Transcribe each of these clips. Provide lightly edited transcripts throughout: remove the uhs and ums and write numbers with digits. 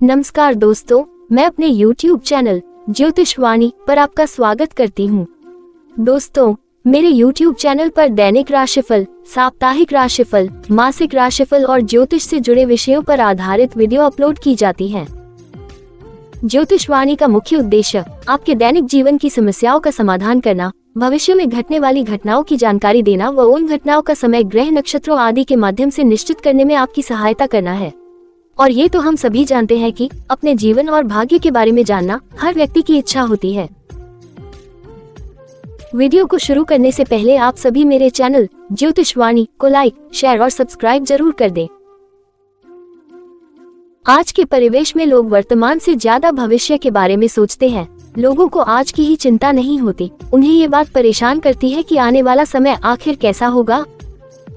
नमस्कार दोस्तों, मैं अपने YouTube चैनल ज्योतिषवाणी पर आपका स्वागत करती हूँ। दोस्तों, मेरे YouTube चैनल पर दैनिक राशिफल, साप्ताहिक राशिफल, मासिक राशिफल और ज्योतिष से जुड़े विषयों पर आधारित वीडियो अपलोड की जाती हैं। ज्योतिषवाणी का मुख्य उद्देश्य आपके दैनिक जीवन की समस्याओं का समाधान करना, भविष्य में घटने वाली घटनाओं की जानकारी देना व उन घटनाओं का समय ग्रह नक्षत्रों आदि के माध्यम से निश्चित करने में आपकी सहायता करना है। और ये तो हम सभी जानते हैं कि अपने जीवन और भाग्य के बारे में जानना हर व्यक्ति की इच्छा होती है। वीडियो को शुरू करने से पहले आप सभी मेरे चैनल ज्योतिषवाणी को लाइक, शेयर और सब्सक्राइब जरूर कर दें। आज के परिवेश में लोग वर्तमान से ज्यादा भविष्य के बारे में सोचते हैं। लोगों को आज की ही चिंता नहीं होती, उन्हें ये बात परेशान करती है कि आने वाला समय आखिर कैसा होगा।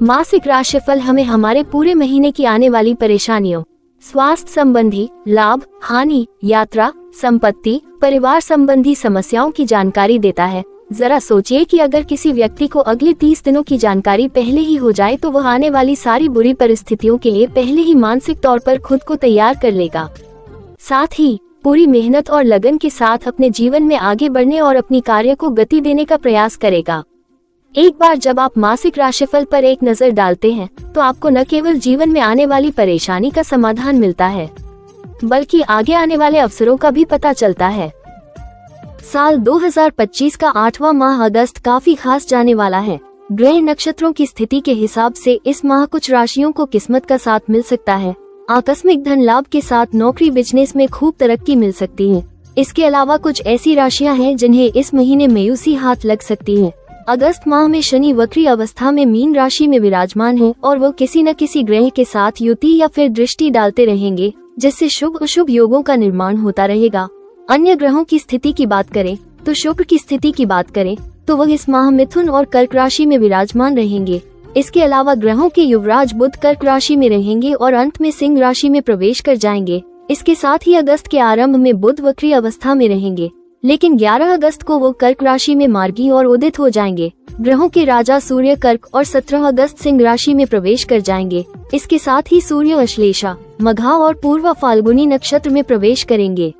मासिक राशिफल हमें हमारे पूरे महीने की आने वाली परेशानियों, स्वास्थ्य संबंधी, लाभ, हानि, यात्रा, संपत्ति, परिवार संबंधी समस्याओं की जानकारी देता है। जरा सोचिए कि अगर किसी व्यक्ति को अगले 30 दिनों की जानकारी पहले ही हो जाए तो वह आने वाली सारी बुरी परिस्थितियों के लिए पहले ही मानसिक तौर पर खुद को तैयार कर लेगा। साथ ही पूरी मेहनत और लगन के साथ अपने जीवन में आगे बढ़ने और अपनी कार्य को गति देने का प्रयास करेगा। एक बार जब आप मासिक राशिफल पर एक नजर डालते हैं तो आपको न केवल जीवन में आने वाली परेशानी का समाधान मिलता है, बल्कि आगे आने वाले अवसरों का भी पता चलता है। साल 2025 का 8वां माह अगस्त काफी खास जाने वाला है। ग्रह नक्षत्रों की स्थिति के हिसाब से इस माह कुछ राशियों को किस्मत का साथ मिल सकता है। आकस्मिक धन लाभ के साथ नौकरी बिजनेस में खूब तरक्की मिल सकती है। इसके अलावा कुछ ऐसी राशियां हैं जिन्हें इस महीने मायूसी हाथ लग सकती है। अगस्त माह में शनि वक्री अवस्था में मीन राशि में विराजमान है और वो किसी न किसी ग्रह के साथ युति या फिर दृष्टि डालते रहेंगे, जिससे शुभ अशुभ योगों का निर्माण होता रहेगा। अन्य ग्रहों की स्थिति की बात करें तो शुक्र की स्थिति की बात करें तो वह इस माह मिथुन और कर्क राशि में विराजमान रहेंगे। इसके अलावा ग्रहों के युवराज बुध कर्क राशि में रहेंगे और अंत में सिंह राशि में प्रवेश कर जाएंगे। इसके साथ ही अगस्त के आरंभ में बुध वक्री अवस्था में रहेंगे, लेकिन 11 अगस्त को वो कर्क राशि में मार्गी और उदित हो जाएंगे। ग्रहों के राजा सूर्य कर्क और 17 अगस्त सिंह राशि में प्रवेश कर जाएंगे। इसके साथ ही सूर्य अश्लेषा, मघा और पूर्व फाल्गुनी नक्षत्र में प्रवेश करेंगे।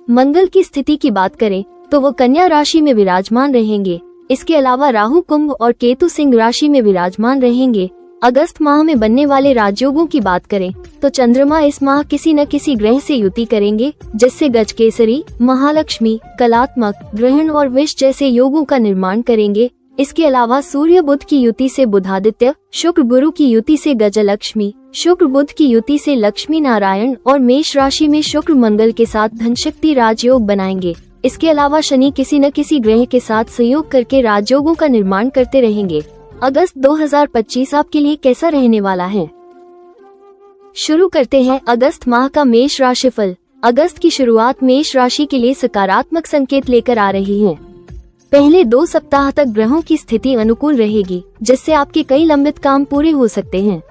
मंगल की स्थिति की बात करें तो वो कन्या राशि में विराजमान रहेंगे। इसके अलावा राहु कुंभ और केतु सिंह राशि में विराजमान रहेंगे। अगस्त माह में बनने वाले राजयोगों की बात करें तो चंद्रमा इस माह किसी न किसी ग्रह से युति करेंगे, जिससे गजकेसरी, महालक्ष्मी, कलात्मक, ग्रहण और विष जैसे योगों का निर्माण करेंगे। इसके अलावा सूर्य बुध की युति से बुधादित्य, शुक्र गुरु की युति से गजलक्ष्मी, शुक्र बुध की युति से लक्ष्मी नारायण और मेष राशि में शुक्र मंगल के साथ धनशक्ति राजयोग बनाएंगे। इसके अलावा शनि किसी न किसी ग्रह के साथ संयोग करके राजयोगों का निर्माण करते रहेंगे। अगस्त 2025 आपके लिए कैसा रहने वाला है? शुरू करते हैं अगस्त माह का मेष राशिफल। अगस्त की शुरुआत मेष राशि के लिए सकारात्मक संकेत लेकर आ रही है। पहले 2 सप्ताह तक ग्रहों की स्थिति अनुकूल रहेगी, जिससे आपके कई लंबित काम पूरे हो सकते हैं।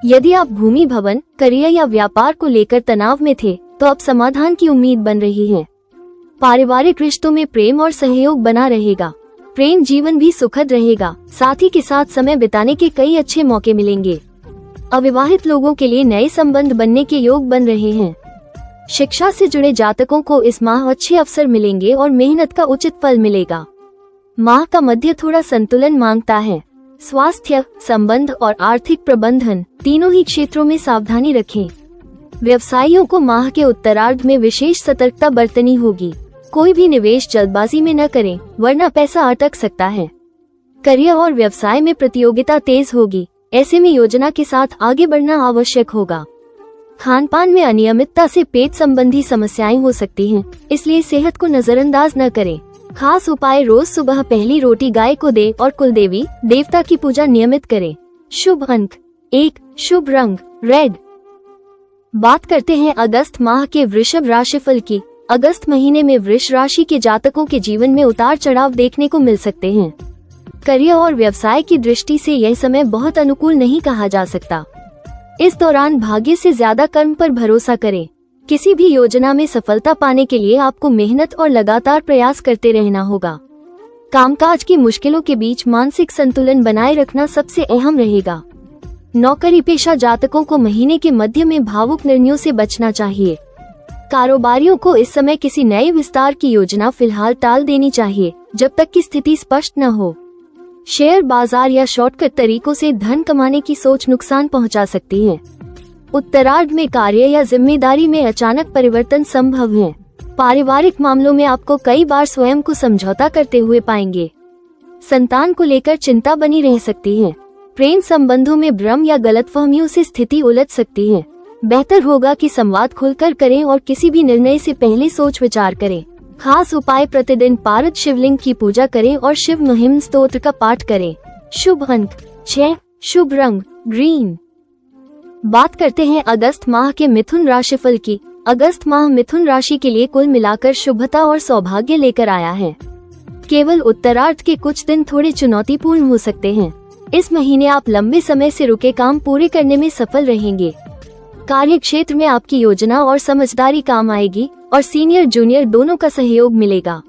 यदि आप भूमि, भवन, करियर या व्यापार को लेकर तनाव में थे तो अब समाधान की उम्मीद बन रही है। पारिवारिक रिश्तों में प्रेम और सहयोग बना रहेगा। प्रेम जीवन भी सुखद रहेगा। साथी के साथ समय बिताने के कई अच्छे मौके मिलेंगे। अविवाहित लोगों के लिए नए संबंध बनने के योग बन रहे हैं। शिक्षा से जुड़े जातकों को इस माह अच्छे अवसर मिलेंगे और मेहनत का उचित फल मिलेगा। माह का मध्य थोड़ा संतुलन मांगता है। स्वास्थ्य, संबंध और आर्थिक प्रबंधन तीनों ही क्षेत्रों में सावधानी रखें। व्यवसायियों को माह के उत्तरार्ध में विशेष सतर्कता बरतनी होगी। कोई भी निवेश जल्दबाजी में न करें, वरना पैसा अटक सकता है। करियर और व्यवसाय में प्रतियोगिता तेज होगी, ऐसे में योजना के साथ आगे बढ़ना आवश्यक होगा। खान पान में अनियमितता से पेट संबंधी समस्याएं हो सकती हैं, इसलिए सेहत को नजरअंदाज न करें। खास उपाय, रोज सुबह पहली रोटी गाय को दे और कुलदेवी देवता की पूजा नियमित करें। शुभ अंक 1, शुभ रंग रेड। बात करते हैं अगस्त माह के वृषभ राशिफल की। अगस्त महीने में वृष राशि के जातकों के जीवन में उतार चढ़ाव देखने को मिल सकते हैं। करियर और व्यवसाय की दृष्टि से यह समय बहुत अनुकूल नहीं कहा जा सकता। इस दौरान भाग्य से ज्यादा कर्म पर भरोसा करें। किसी भी योजना में सफलता पाने के लिए आपको मेहनत और लगातार प्रयास करते रहना होगा। कामकाज की मुश्किलों के बीच मानसिक संतुलन बनाए रखना सबसे अहम रहेगा। नौकरी पेशा जातकों को महीने के मध्य में भावुक निर्णयों से बचना चाहिए। कारोबारियों को इस समय किसी नए विस्तार की योजना फिलहाल टाल देनी चाहिए जब तक कि स्थिति स्पष्ट न हो। शेयर बाजार या शॉर्टकट तरीकों से धन कमाने की सोच नुकसान पहुंचा सकती है। उत्तरार्ध में कार्य या जिम्मेदारी में अचानक परिवर्तन संभव है। पारिवारिक मामलों में आपको कई बार स्वयं को समझौता करते हुए पाएंगे। संतान को लेकर चिंता बनी रह सकती है। प्रेम संबंधों में भ्रम या गलतफहमियों से स्थिति उलझ सकती है। बेहतर होगा कि संवाद खुलकर करें और किसी भी निर्णय से पहले सोच विचार करें। खास उपाय, प्रतिदिन पारद शिवलिंग की पूजा करें और शिव महिम स्तोत्र का पाठ करें। शुभ अंक 6, शुभ रंग ग्रीन। बात करते हैं अगस्त माह के मिथुन राशिफल की। अगस्त माह मिथुन राशि के लिए कुल मिलाकर शुभता और सौभाग्य लेकर आया है। केवल उत्तरार्ध के कुछ दिन थोड़े चुनौतीपूर्ण हो सकते हैं। इस महीने आप लंबे समय से रुके काम पूरे करने में सफल रहेंगे। कार्य क्षेत्र में आपकी योजना और समझदारी काम आएगी और सीनियर जूनियर दोनों का सहयोग मिलेगा।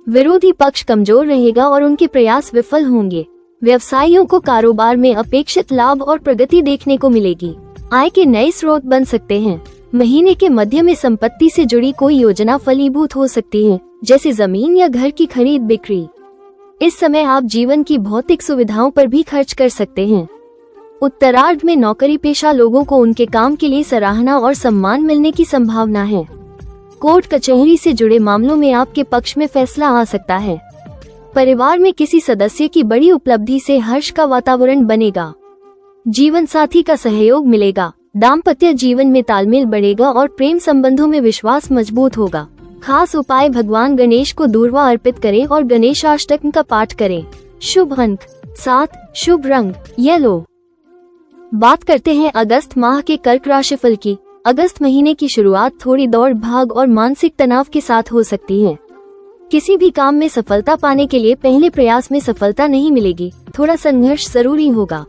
विरोधी पक्ष कमजोर रहेगा और उनके प्रयास विफल होंगे। व्यवसायियों को कारोबार में अपेक्षित लाभ और प्रगति देखने को मिलेगी। आय के नए स्रोत बन सकते हैं। महीने के मध्य में संपत्ति से जुड़ी कोई योजना फलीभूत हो सकती है, जैसे जमीन या घर की खरीद बिक्री। इस समय आप जीवन की भौतिक सुविधाओं पर भी खर्च कर सकते हैं। उत्तरार्ध में नौकरी पेशा लोगों को उनके काम के लिए सराहना और सम्मान मिलने की संभावना है। कोर्ट कचहरी से जुड़े मामलों में आपके पक्ष में फैसला आ सकता है। परिवार में किसी सदस्य की बड़ी उपलब्धि से हर्ष का वातावरण बनेगा। जीवन साथी का सहयोग मिलेगा। दाम्पत्य जीवन में तालमेल बढ़ेगा और प्रेम संबंधों में विश्वास मजबूत होगा। खास उपाय, भगवान गणेश को दूर्वा अर्पित करें और गणेशाष्टक का पाठ करें। शुभ अंक 7, शुभ रंग येलो। बात करते हैं अगस्त माह के कर्क राशिफल की। अगस्त महीने की शुरुआत थोड़ी दौड़ भाग और मानसिक तनाव के साथ हो सकती है। किसी भी काम में सफलता पाने के लिए पहले प्रयास में सफलता नहीं मिलेगी। थोड़ा संघर्ष जरूरी होगा।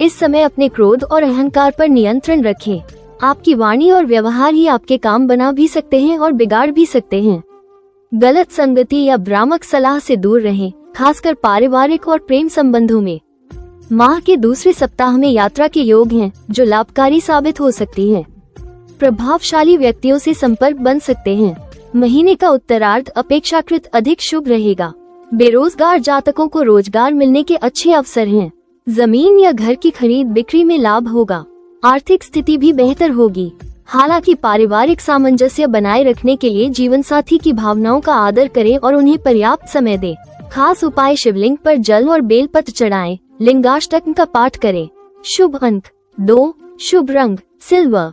इस समय अपने क्रोध और अहंकार पर नियंत्रण रखें। आपकी वाणी और व्यवहार ही आपके काम बना भी सकते हैं और बिगाड़ भी सकते हैं। गलत संगति या भ्रामक सलाह से दूर रहें, खासकर पारिवारिक और प्रेम संबंधों में। माह के दूसरे सप्ताह में यात्रा के योग हैं, जो लाभकारी साबित हो सकती है। प्रभावशाली व्यक्तियों से संपर्क बन सकते हैं। महीने का उत्तरार्ध अपेक्षाकृत अधिक शुभ रहेगा। बेरोजगार जातकों को रोजगार मिलने के अच्छे अवसर हैं। जमीन या घर की खरीद बिक्री में लाभ होगा। आर्थिक स्थिति भी बेहतर होगी। हालांकि पारिवारिक सामंजस्य बनाए रखने के लिए जीवन साथी की भावनाओं का आदर करें और उन्हें पर्याप्त समय दें। खास उपाय, शिवलिंग पर जल और बेलपत्र चढ़ाएं। लिंगाष्टक का पाठ करें। शुभ अंक 2, शुभ रंग सिल्वर।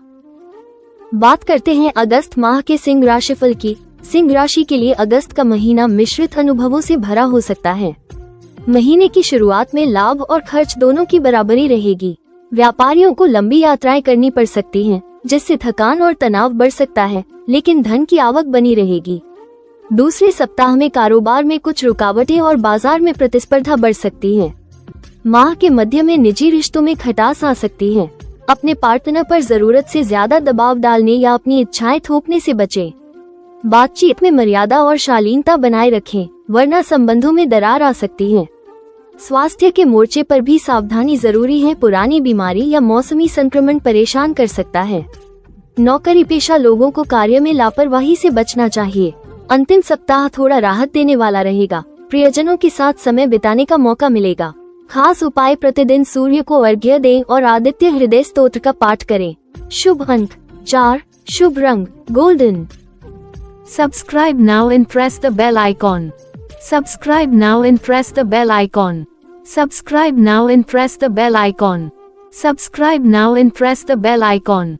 बात करते हैं अगस्त माह के सिंह राशिफल की। सिंह राशि के लिए अगस्त का महीना मिश्रित अनुभवों से भरा हो सकता है। महीने की शुरुआत में लाभ और खर्च दोनों की बराबरी रहेगी। व्यापारियों को लंबी यात्राएं करनी पड़ सकती हैं, जिससे थकान और तनाव बढ़ सकता है, लेकिन धन की आवक बनी रहेगी। दूसरे सप्ताह में कारोबार में कुछ रुकावटें और बाजार में प्रतिस्पर्धा बढ़ सकती है। माह के मध्य में निजी रिश्तों में खटास आ सकती है। अपने पार्टनर पर जरूरत से ज्यादा दबाव डालने या अपनी इच्छाएं थोपने से बचें। बातचीत में मर्यादा और शालीनता बनाए रखें, वरना संबंधों में दरार आ सकती है। स्वास्थ्य के मोर्चे पर भी सावधानी जरूरी है। पुरानी बीमारी या मौसमी संक्रमण परेशान कर सकता है। नौकरी पेशा लोगों को कार्य में लापरवाही से बचना चाहिए। अंतिम सप्ताह थोड़ा राहत देने वाला रहेगा। प्रियजनों के साथ समय बिताने का मौका मिलेगा। खास उपाय, प्रतिदिन सूर्य को अर्घ्य दें और आदित्य हृदय स्तोत्र का पाठ करें। शुभ अंक 4, शुभ रंग golden. Subscribe now and press the bell icon. Subscribe now and press the bell icon. Subscribe now and press the bell icon. Subscribe now and press the bell icon.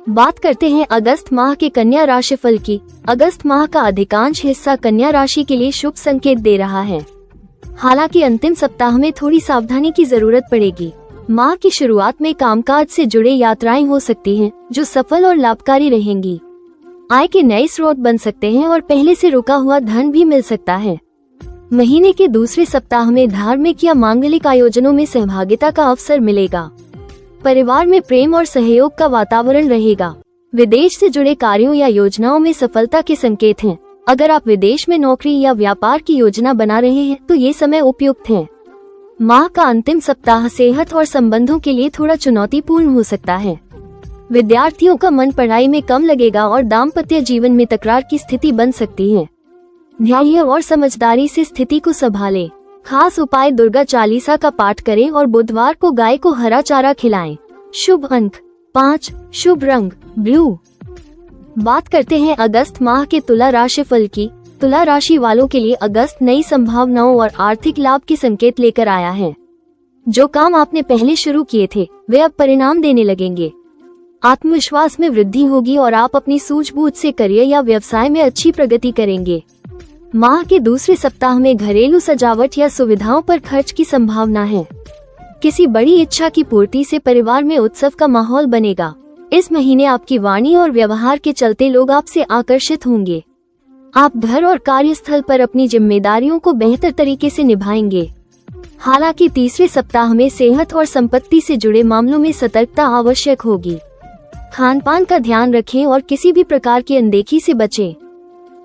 बात करते हैं अगस्त माह के कन्या राशिफल की। अगस्त माह का अधिकांश हिस्सा कन्या राशि के लिए शुभ संकेत दे रहा है। हालांकि अंतिम सप्ताह में थोड़ी सावधानी की जरूरत पड़ेगी। माह की शुरुआत में कामकाज से जुड़े यात्राएं हो सकती हैं, जो सफल और लाभकारी रहेंगी। आय के नए स्रोत बन सकते हैं और पहले से रुका हुआ धन भी मिल सकता है। महीने के दूसरे सप्ताह में धार्मिक या मांगलिक आयोजनों में सहभागिता का अवसर मिलेगा। परिवार में प्रेम और सहयोग का वातावरण रहेगा। विदेश से जुड़े कार्यों या योजनाओं में सफलता के संकेत हैं। अगर आप विदेश में नौकरी या व्यापार की योजना बना रहे हैं तो ये समय उपयुक्त है। माह का अंतिम सप्ताह सेहत और संबंधों के लिए थोड़ा चुनौतीपूर्ण हो सकता है। विद्यार्थियों का मन पढ़ाई में कम लगेगा और दाम्पत्य जीवन में तकरार की स्थिति बन सकती है। धैर्य और समझदारी से स्थिति को संभालें। खास उपाय, दुर्गा चालीसा का पाठ करें और बुधवार को गाय को हरा चारा खिलाएं। शुभ अंक 5, शुभ रंग ब्लू। बात करते हैं अगस्त माह के तुला राशि फल की। तुला राशि वालों के लिए अगस्त नई संभावनाओं और आर्थिक लाभ के संकेत लेकर आया है। जो काम आपने पहले शुरू किए थे वे अब परिणाम देने लगेंगे। आत्मविश्वास में वृद्धि होगी और आप अपनी सूझबूझ से करियर या व्यवसाय में अच्छी प्रगति करेंगे। माह के दूसरे सप्ताह में घरेलू सजावट या सुविधाओं पर खर्च की संभावना है। किसी बड़ी इच्छा की पूर्ति से परिवार में उत्सव का माहौल बनेगा। इस महीने आपकी वाणी और व्यवहार के चलते लोग आपसे आकर्षित होंगे। आप घर और कार्यस्थल पर अपनी जिम्मेदारियों को बेहतर तरीके से निभाएंगे। हालांकि तीसरे सप्ताह में सेहत और संपत्ति से जुड़े मामलों में सतर्कता आवश्यक होगी। खान पान का ध्यान रखें और किसी भी प्रकार की अनदेखी से बचें।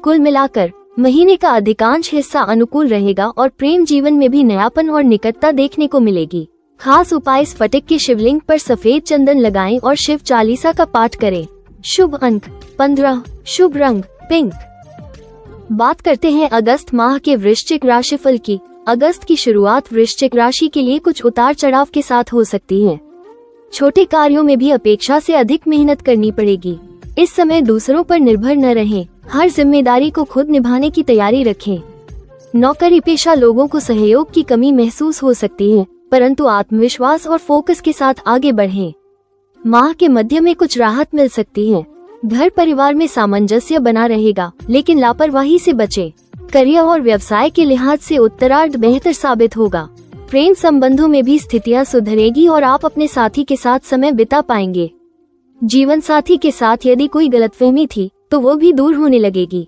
कुल मिलाकर महीने का अधिकांश हिस्सा अनुकूल रहेगा और प्रेम जीवन में भी नयापन और निकटता देखने को मिलेगी। खास उपाय, स्फटिक के शिवलिंग पर सफेद चंदन लगाएं और शिव चालीसा का पाठ करें। शुभ अंक 15, शुभ रंग पिंक। बात करते हैं अगस्त माह के वृश्चिक राशिफल की। अगस्त की शुरुआत वृश्चिक राशि के लिए कुछ उतार चढ़ाव के साथ हो सकती है। छोटे कार्यों में भी अपेक्षा से अधिक मेहनत करनी पड़ेगी। इस समय दूसरों पर निर्भर न रहें, हर जिम्मेदारी को खुद निभाने की तैयारी रखें। नौकरी पेशा लोगों को सहयोग की कमी महसूस हो सकती है, परंतु आत्मविश्वास और फोकस के साथ आगे बढ़ें। माह के मध्य में कुछ राहत मिल सकती है। घर परिवार में सामंजस्य बना रहेगा, लेकिन लापरवाही से बचें। करियर और व्यवसाय के लिहाज से उत्तरार्ध बेहतर साबित होगा। प्रेम संबंधों में भी स्थितियां सुधरेगी और आप अपने साथी के साथ समय बिता पाएंगे। जीवन साथी के साथ यदि कोई गलतफहमी थी तो वो भी दूर होने लगेगी।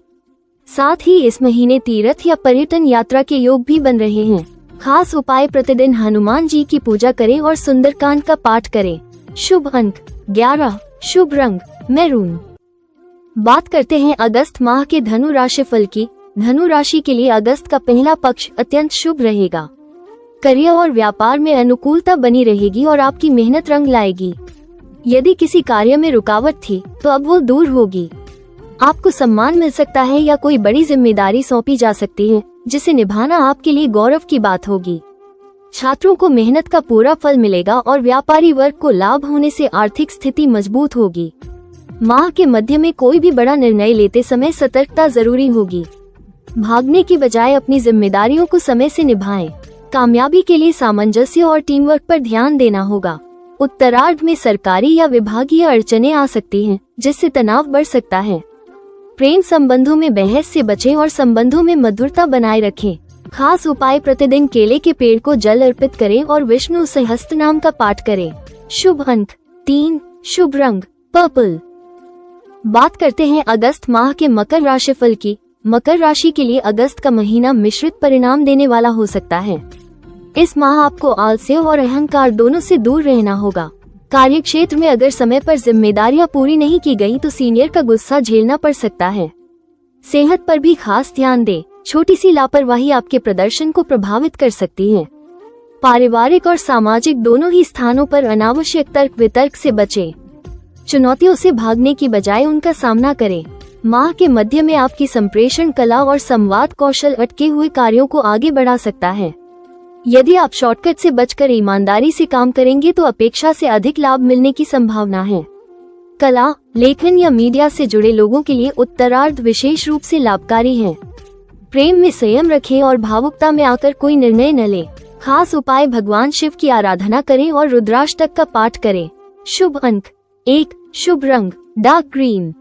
साथ ही इस महीने तीर्थ या पर्यटन यात्रा के योग भी बन रहे हैं। खास उपाय, प्रतिदिन हनुमान जी की पूजा करें और सुंदरकांड का पाठ करें। शुभ अंक 11, शुभ रंग मैरून। बात करते हैं अगस्त माह के धनु राशि फल की। धनु राशि के लिए अगस्त का पहला पक्ष अत्यंत शुभ रहेगा। करियर और व्यापार में अनुकूलता बनी रहेगी और आपकी मेहनत रंग लाएगी। यदि किसी कार्य में रुकावट थी तो अब वो दूर होगी। आपको सम्मान मिल सकता है या कोई बड़ी जिम्मेदारी सौंपी जा सकती है, जिसे निभाना आपके लिए गौरव की बात होगी। छात्रों को मेहनत का पूरा फल मिलेगा और व्यापारी वर्ग को लाभ होने से आर्थिक स्थिति मजबूत होगी। माह के मध्य में कोई भी बड़ा निर्णय लेते समय सतर्कता जरूरी होगी। भागने की बजाय अपनी जिम्मेदारियों को समय से निभाएं। कामयाबी के लिए सामंजस्य और टीम वर्क पर ध्यान देना होगा। उत्तरार्ध में सरकारी या विभागीय अड़चनें आ सकती हैं, जिससे तनाव बढ़ सकता है। प्रेम संबंधों में बहस से बचें और संबंधों में मधुरता बनाए रखें। खास उपाय, प्रतिदिन केले के पेड़ को जल अर्पित करें और विष्णु सहस्त्रनाम का पाठ करें। शुभ अंक 3, शुभ रंग पर्पल। बात करते हैं अगस्त माह के मकर राशि फल की। मकर राशि के लिए अगस्त का महीना मिश्रित परिणाम देने वाला हो सकता है। इस माह आपको आलस्य और अहंकार दोनों से दूर रहना होगा। कार्य क्षेत्र में अगर समय पर जिम्मेदारियां पूरी नहीं की गई तो सीनियर का गुस्सा झेलना पड़ सकता है। सेहत पर भी खास ध्यान दें। छोटी सी लापरवाही आपके प्रदर्शन को प्रभावित कर सकती है। पारिवारिक और सामाजिक दोनों ही स्थानों पर अनावश्यक तर्क वितर्क से बचें। चुनौतियों से भागने की बजाय उनका सामना करें। माह के मध्य में आपकी संप्रेषण कला और संवाद कौशल अटके हुए कार्यों को आगे बढ़ा सकता है। यदि आप शॉर्टकट से बचकर ईमानदारी से काम करेंगे तो अपेक्षा से अधिक लाभ मिलने की संभावना है। कला, लेखन या मीडिया से जुड़े लोगों के लिए उत्तरार्ध विशेष रूप से लाभकारी है। प्रेम में संयम रखें और भावुकता में आकर कोई निर्णय न लें। खास उपाय, भगवान शिव की आराधना करें और रुद्राष्टक का पाठ करें। शुभ अंक 1, शुभ रंग डार्क ग्रीन।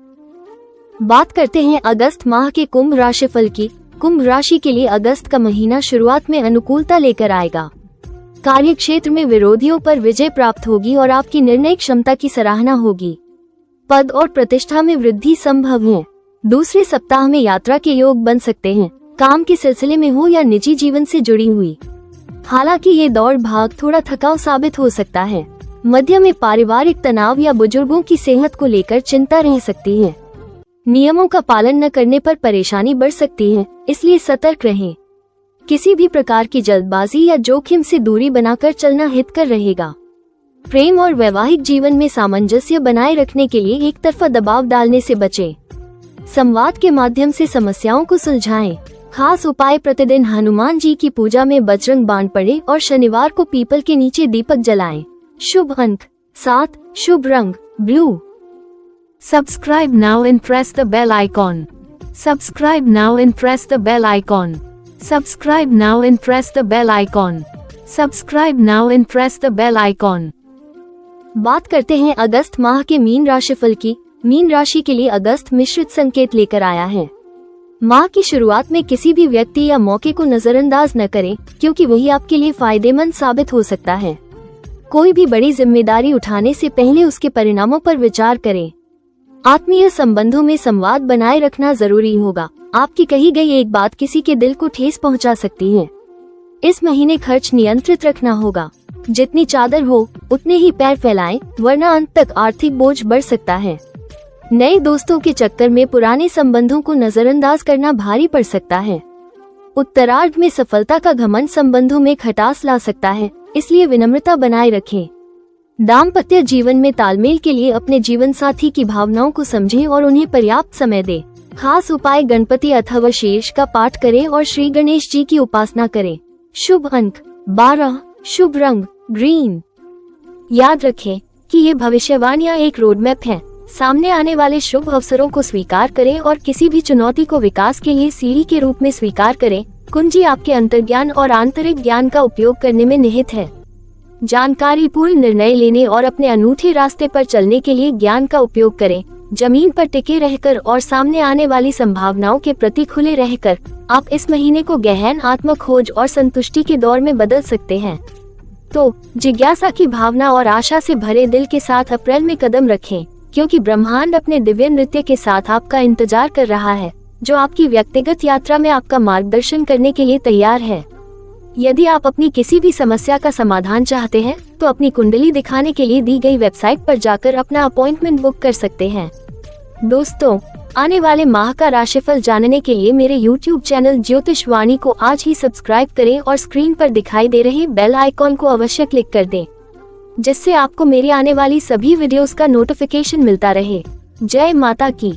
बात करते हैं अगस्त माह के कुंभ राशि फल की। कुंभ राशि के लिए अगस्त का महीना शुरुआत में अनुकूलता लेकर आएगा। कार्य क्षेत्र में विरोधियों पर विजय प्राप्त होगी और आपकी निर्णय क्षमता की सराहना होगी। पद और प्रतिष्ठा में वृद्धि संभव है। दूसरे सप्ताह में यात्रा के योग बन सकते हैं, काम के सिलसिले में हो या निजी जीवन से जुड़ी हुई। हालांकि ये दौड़ भाग थोड़ा थकाऊ साबित हो सकता है। मध्य में पारिवारिक तनाव या बुजुर्गों की सेहत को लेकर चिंता रह सकती है। नियमों का पालन न करने पर परेशानी बढ़ सकती है, इसलिए सतर्क रहें। किसी भी प्रकार की जल्दबाजी या जोखिम से दूरी बनाकर चलना हितकर रहेगा। प्रेम और वैवाहिक जीवन में सामंजस्य बनाए रखने के लिए एक तरफा दबाव डालने से बचें। संवाद के माध्यम से समस्याओं को सुलझाएं। खास उपाय: प्रतिदिन हनुमान जी की पूजा में बजरंग बाण पढ़ें और शनिवार को पीपल के नीचे दीपक जलाएं। शुभ अंक 7, शुभ रंग blue. Subscribe now and press the bell icon. Subscribe now and press the bell icon. Subscribe now and press the bell icon. Subscribe now and press the bell icon. बात करते हैं अगस्त माह के मीन राशिफल की। मीन राशि के लिए अगस्त मिश्रित संकेत लेकर आया है। माह की शुरुआत में किसी भी व्यक्ति या मौके को नजरअंदाज न करें, क्योंकि वही आपके लिए फायदेमंद साबित हो सकता है। कोई भी बड़ी जिम्मेदारी उठाने से पहले उसके परिणामों पर विचार करें। आत्मीय संबंधों में संवाद बनाए रखना जरूरी होगा। आपकी कही गई एक बात किसी के दिल को ठेस पहुंचा सकती है। इस महीने खर्च नियंत्रित रखना होगा। जितनी चादर हो उतने ही पैर फैलाएं, वरना अंत तक आर्थिक बोझ बढ़ सकता है। नए दोस्तों के चक्कर में पुराने संबंधों को नजरअंदाज करना भारी पड़ सकता है। उत्तरार्ध में सफलता का घमंड संबंधों में खटास ला सकता है, इसलिए विनम्रता बनाए रखें। दाम्पत्य जीवन में तालमेल के लिए अपने जीवन साथी की भावनाओं को समझें और उन्हें पर्याप्त समय दें। खास उपाय: गणपति अथवा शेष का पाठ करें और श्री गणेश जी की उपासना करें। शुभ अंक 12, शुभ रंग ग्रीन। याद रखें कि ये भविष्यवाणियां एक रोडमैप है। सामने आने वाले शुभ अवसरों को स्वीकार करें और किसी भी चुनौती को विकास के लिए सीढ़ी के रूप में स्वीकार करें। कुंजी आपके अंतर्ज्ञान और आंतरिक ज्ञान का उपयोग करने में निहित है। जानकारी पूर्ण निर्णय लेने और अपने अनूठे रास्ते पर चलने के लिए ज्ञान का उपयोग करें। जमीन पर टिके रहकर और सामने आने वाली संभावनाओं के प्रति खुले रहकर आप इस महीने को गहन आत्मखोज और संतुष्टि के दौर में बदल सकते हैं। तो जिज्ञासा की भावना और आशा से भरे दिल के साथ अप्रैल में कदम रखें, क्योंकि ब्रह्मांड अपने दिव्य नृत्य के साथ आपका इंतजार कर रहा है, जो आपकी व्यक्तिगत यात्रा में आपका मार्गदर्शन करने के लिए तैयार है। यदि आप अपनी किसी भी समस्या का समाधान चाहते हैं, तो अपनी कुंडली दिखाने के लिए दी गई वेबसाइट पर जाकर अपना अपॉइंटमेंट बुक कर सकते हैं। दोस्तों, आने वाले माह का राशिफल जानने के लिए मेरे YouTube चैनल ज्योतिष वाणी को आज ही सब्सक्राइब करें और स्क्रीन पर दिखाई दे रहे बेल आइकॉन को अवश्य क्लिक कर दें, जिससे आपको मेरी आने वाली सभी वीडियोस का नोटिफिकेशन मिलता रहे। जय माता की।